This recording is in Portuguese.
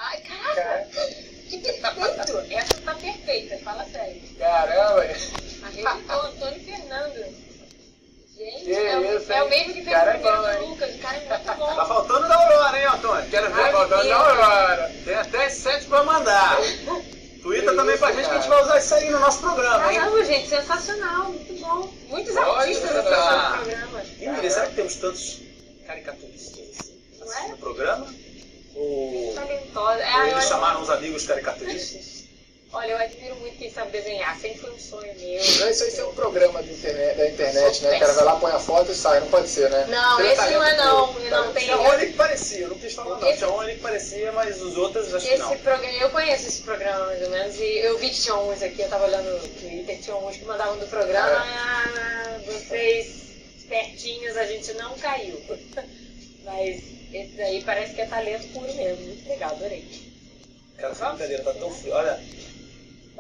Ai, caraca! Que perfeito! Essa tá perfeita, fala sério. Caramba! A rede do Antônio Fernando. Gente, Que isso, é o hein? mesmo que fez Cara o é primeiro bom, do hein? Lucas. O cara é muito bom. Tá faltando da Aurora, hein, Antônio? Quero ver. Tá faltando da Aurora. Tem até 7 pra mandar. Twitter também isso, pra gente que a gente cara. vai usar isso aí no nosso programa, hein? Caramba, gente, sensacional, muito bom. Muitos Olha, artistas no tá. programa. E Miriam, será que temos tantos caricaturistas assim assistindo o programa? Ou Talentosa. ou eles olha, chamaram os amigos caricaturistas? olha, eu admiro muito quem sabe desenhar. Sempre foi um sonho meu. Não, isso aí é um programa da internet, Sou né? O cara vai lá, põe a foto e sai, não pode ser, né? Não, Tem esse não é talento não. puro, Não talento tem. Tinha um ali que parecia, eu não quis falar não. Tinha um ali que parecia, mas os outros acho que Esse não. programa, eu conheço esse programa mais ou menos, e eu vi que tinha uns aqui, eu tava olhando no Twitter, tinha uns que mandavam do programa, vocês espertinhos, a gente não caiu. Mas esse daí parece que é talento puro mesmo, muito legal, adorei. Cara, essa brincadeira tá tão frio. Olha,